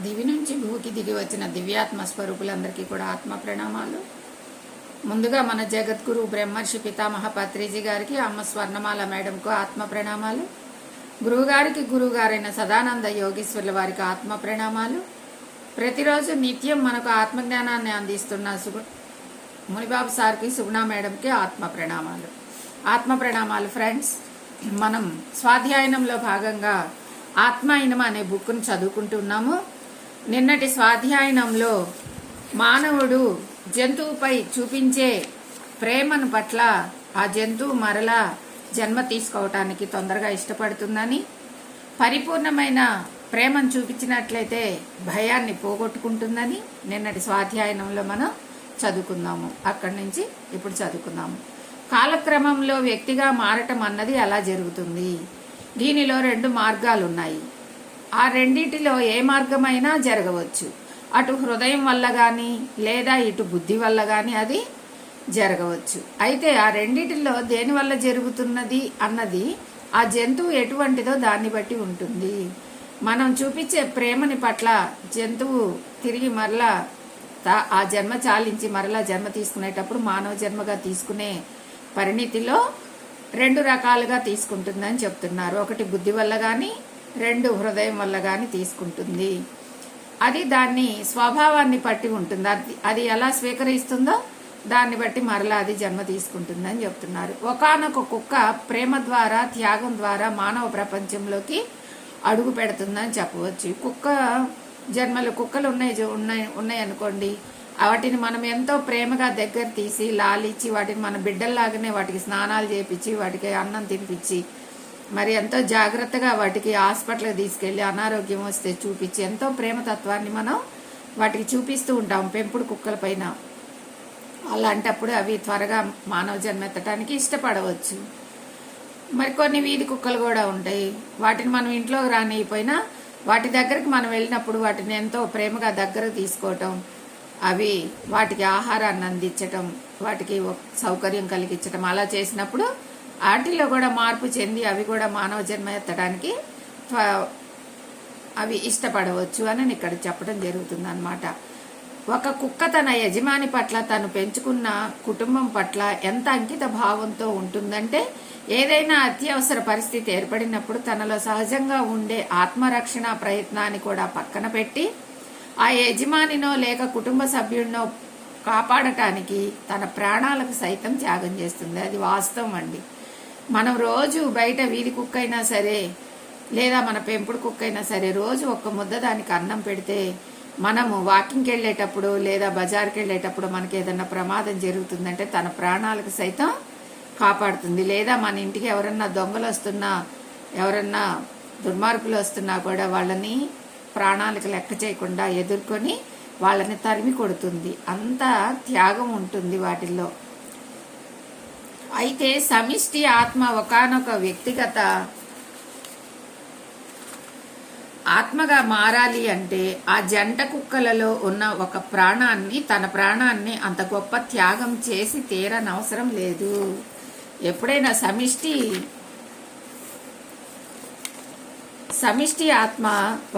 దివి నుంచి భూకి దిగి వచ్చిన దివ్యాత్మ స్వరూపులందరికీ కూడా ఆత్మ ప్రణామాలు. ముందుగా మన జగద్గురు బ్రహ్మర్షి పితామహ పత్రిజీ గారికి, అమ్మ స్వర్ణమాల మేడంకు ఆత్మ ప్రణామాలు. గురువుగారికి గురువుగారైన సదానంద యోగీశ్వర్ల వారికి ఆత్మ ప్రణామాలు. ప్రతిరోజు నిత్యం మనకు ఆత్మజ్ఞానాన్ని అందిస్తున్న మునిబాబు సార్కి, సుగుణ మేడంకి ఆత్మ ప్రణామాలు. ఆత్మ ప్రణామాలు ఫ్రెండ్స్. మనం స్వాధ్యాయనంలో భాగంగా ఆత్మాయనం అనే బుక్ను చదువుకుంటున్నాము. నిన్నటి స్వాధ్యాయనంలో మానవుడు జంతువుపై చూపించే ప్రేమను పట్ల ఆ జంతువు మరలా జన్మ తీసుకోవటానికి తొందరగా ఇష్టపడుతుందని, పరిపూర్ణమైన ప్రేమను చూపించినట్లయితే భయాన్ని పోగొట్టుకుంటుందని నిన్నటి స్వాధ్యాయనంలో మనం చదువుకుందాము. అక్కడి నుంచి ఇప్పుడు చదువుకుందాము. కాలక్రమంలో వ్యక్తిగా మారటం అన్నది ఎలా జరుగుతుంది? దీనిలో 2 మార్గాలు ఉన్నాయి. ఆ రెండిటిలో ఏ మార్గమైనా జరగవచ్చు. అటు హృదయం వల్ల కానీ లేదా ఇటు బుద్ధి వల్ల కానీ అది జరగవచ్చు. అయితే ఆ రెండిటిలో దేని వల్ల జరుగుతున్నది అన్నది ఆ జంతువు ఎటువంటిదో దాన్ని బట్టి ఉంటుంది. మనం చూపించే ప్రేమని పట్ల జంతువు తిరిగి మరలా ఆ జన్మ చాలించి మరలా జన్మ తీసుకునేటప్పుడు మానవ జన్మగా తీసుకునే పరిణితిలో 2 రకాలుగా తీసుకుంటుందని చెప్తున్నారు. ఒకటి బుద్ధి వల్ల కానీ, 2 హృదయం వల్ల కానీ తీసుకుంటుంది. అది దాన్ని స్వభావాన్ని బట్టి ఉంటుంది. అది ఎలా స్వీకరిస్తుందో దాన్ని బట్టి మరలా అది జన్మ తీసుకుంటుందని చెప్తున్నారు. ఒకానొక కుక్క ప్రేమ ద్వారా, త్యాగం ద్వారా మానవ ప్రపంచంలోకి అడుగు పెడుతుందని చెప్పవచ్చు. కుక్కలు ఉన్నాయి అనుకోండి. వాటిని మనం ఎంతో ప్రేమగా దగ్గర తీసి లాలిచ్చి వాటిని మన బిడ్డల్లాగానే వాటికి స్నానాలు చేపించి వాటికి అన్నం తినిపించి మరి ఎంతో జాగ్రత్తగా వాటికి హాస్పిటల్కి తీసుకెళ్లి అనారోగ్యం వస్తే చూపించి ఎంతో ప్రేమతత్వాన్ని మనం వాటికి చూపిస్తూ ఉంటాం పెంపుడు కుక్కల పైన. అలాంటప్పుడు అవి త్వరగా మానవ జన్మ ఎత్తడానికి ఇష్టపడవచ్చు. మరి కొన్ని వీధి కుక్కలు కూడా ఉంటాయి. వాటిని మనం ఇంట్లోకి రానిపోయినా వాటి దగ్గరికి మనం వెళ్ళినప్పుడు వాటిని ఎంతో ప్రేమగా దగ్గరకు తీసుకోవటం, అవి వాటికి ఆహారాన్ని అందించటం, వాటికి సౌకర్యం కలిగించటం, అలా చేసినప్పుడు వాటిలో కూడా మార్పు చెంది అవి కూడా మానవ జన్మ ఎత్తడానికి అవి ఇష్టపడవచ్చు అని ఇక్కడ చెప్పడం జరుగుతుంది అన్నమాట. ఒక కుక్క తన యజమాని పట్ల, తను పెంచుకున్న కుటుంబం పట్ల ఎంత అంకిత భావంతో ఉంటుందంటే, ఏదైనా అత్యవసర పరిస్థితి ఏర్పడినప్పుడు తనలో సహజంగా ఉండే ఆత్మరక్షణ ప్రయత్నాన్ని కూడా పక్కన పెట్టి ఆ యజమానినో లేక కుటుంబ సభ్యుడినో కాపాడటానికి తన ప్రాణాలకు సైతం త్యాగం చేస్తుంది. అది వాస్తవం అండి. మనం రోజు బయట వీధి కుక్క అయినా సరే లేదా మన పెంపుడు కుక్క అయినా సరే రోజు ఒక్క ముద్ద దానికి అన్నం పెడితే మనము వాకింగ్కి వెళ్ళేటప్పుడు లేదా బజార్కి వెళ్ళేటప్పుడు మనకి ఏదన్నా ప్రమాదం జరుగుతుందంటే తన ప్రాణాలకు సైతం కాపాడుతుంది. లేదా మన ఇంటికి ఎవరన్నా దొంగలు వస్తున్నా, ఎవరన్నా దుర్మార్గులు వస్తున్నా కూడా వాళ్ళని ప్రాణాలకు లెక్క చేయకుండా ఎదుర్కొని వాళ్ళని తరిమి కొడుతుంది. అంత త్యాగం ఉంటుంది వాటిల్లో. అయితే సమిష్టి ఆత్మ ఒకానొక వ్యక్తిగత ఆత్మగా మారాలి అంటే ఆ జంట కుక్కలలో ఉన్న ఒక ప్రాణాన్ని, తన ప్రాణాన్ని అంత గొప్ప త్యాగం చేసి తీరనవసరం లేదు. ఎప్పుడైనా సమిష్టి ఆత్మ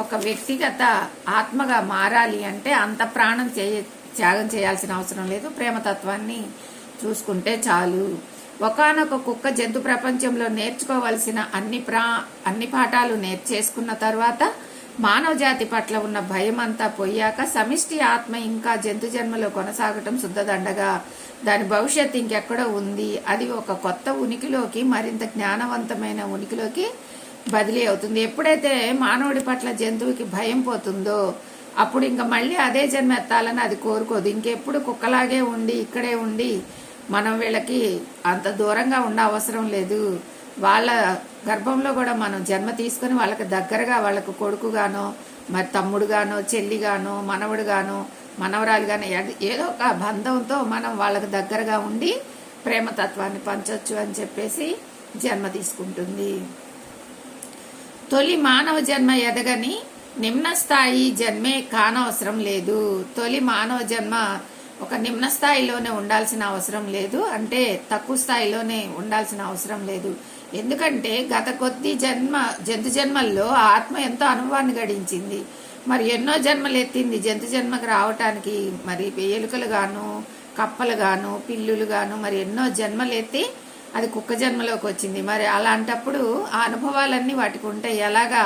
ఒక వ్యక్తిగత ఆత్మగా మారాలి అంటే అంత ప్రాణం త్యాగం చేయాల్సిన అవసరం లేదు. ప్రేమతత్వాన్ని చూసుకుంటే చాలు. ఒకానొక కుక్క జంతు ప్రపంచంలో నేర్చుకోవలసిన అన్ని పాఠాలు నేర్చేసుకున్న తర్వాత మానవ జాతి పట్ల ఉన్న భయం అంతా పోయాక సమిష్టి ఆత్మ ఇంకా జంతు జన్మలో కొనసాగటం శుద్ధదండగా, దాని భవిష్యత్తు ఇంకెక్కడో ఉంది. అది ఒక కొత్త ఉనికిలోకి, మరింత జ్ఞానవంతమైన ఉనికిలోకి బదిలీ అవుతుంది. ఎప్పుడైతే మానవుడి పట్ల జంతువుకి భయం పోతుందో అప్పుడు ఇంకా మళ్ళీ అదే జన్మ ఎత్తాలని అది కోరుకోదు. ఇంకెప్పుడు కుక్కలాగే ఉండి ఇక్కడే ఉండి మనం వీళ్ళకి అంత దూరంగా ఉండ అవసరం లేదు. వాళ్ళ గర్భంలో కూడా మనం జన్మ తీసుకుని వాళ్ళకి దగ్గరగా, వాళ్ళకు కొడుకుగానో మరి తమ్ముడుగానో చెల్లిగానో మనవడుగానో మనవరాలుగానో ఏదో ఒక బంధంతో మనం వాళ్ళకి దగ్గరగా ఉండి ప్రేమతత్వాన్ని పంచొచ్చు అని చెప్పేసి జన్మ తీసుకుంటుంది. తొలి మానవ జన్మ ఎదగని నిమ్న స్థాయి జన్మే కానవసరం లేదు. తొలి మానవ జన్మ ఒక నిమ్న స్థాయిలోనే ఉండాల్సిన అవసరం లేదు, అంటే తక్కువ స్థాయిలోనే ఉండాల్సిన అవసరం లేదు. ఎందుకంటే గత కొద్ది జంతు జన్మల్లో ఆత్మ ఎంతో అనుభవాన్ని గడించింది. మరి ఎన్నో జన్మలు ఎత్తింది జంతు జన్మకు రావటానికి. మరి ఎలుకలు గాను, కప్పలు గాను, పిల్లులు గాను మరి ఎన్నో జన్మలు ఎత్తి అది కుక్క జన్మలోకి వచ్చింది. మరి అలాంటప్పుడు ఆ అనుభవాలన్నీ వాటికి ఉంటాయి. ఎలాగా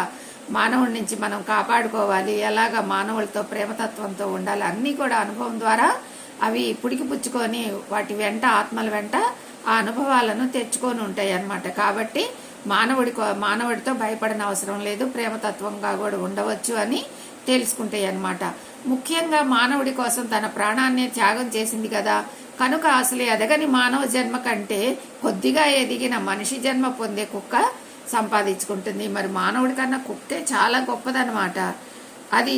మానవుడి నుంచి మనం కాపాడుకోవాలి, ఎలాగా మానవులతో ప్రేమతత్వంతో ఉండాలి, అన్నీ కూడా అనుభవం ద్వారా అవి పుడికి పుచ్చుకొని వాటి వెంట ఆత్మల వెంట ఆ అనుభవాలను తెచ్చుకొని ఉంటాయి అన్నమాట. కాబట్టి మానవుడితో భయపడిన అవసరం లేదు, ప్రేమతత్వంగా కూడా ఉండవచ్చు అని తెలుసుకుంటాయి అన్నమాట. ముఖ్యంగా మానవుడి కోసం తన ప్రాణాన్ని త్యాగం చేసింది కదా, కనుక అసలు ఎదగని మానవ జన్మ కంటే కొద్దిగా ఎదిగిన మనిషి జన్మ పొందే కుక్క సంపాదించుకుంటుంది. మరి మానవుడి కన్నా కుక్కే చాలా గొప్పదనమాట. అది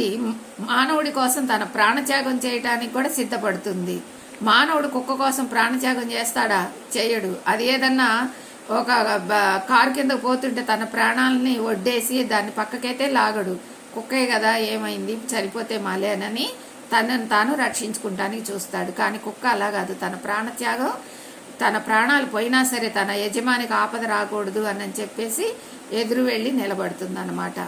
మానవుడి కోసం తన ప్రాణత్యాగం చేయటానికి కూడా సిద్ధపడుతుంది. మానవుడు కుక్క కోసం ప్రాణత్యాగం చేస్తాడా? చేయడు. అది ఏదన్నా ఒక కారు కింద పోతుంటే తన ప్రాణాలని ఒడ్డేసి దాన్ని పక్కకైతే లాగడు. కుక్కే కదా, ఏమైంది చనిపోతే మాలేనని తనను తాను రక్షించుకుంటానికి చూస్తాడు. కానీ కుక్క అలా కాదు, తన ప్రాణత్యాగం, తన ప్రాణాలు పోయినా సరే తన యజమానికి ఆపద రాకూడదు అని చెప్పేసి ఎదురు వెళ్ళి నిలబడుతుంది అన్నమాట.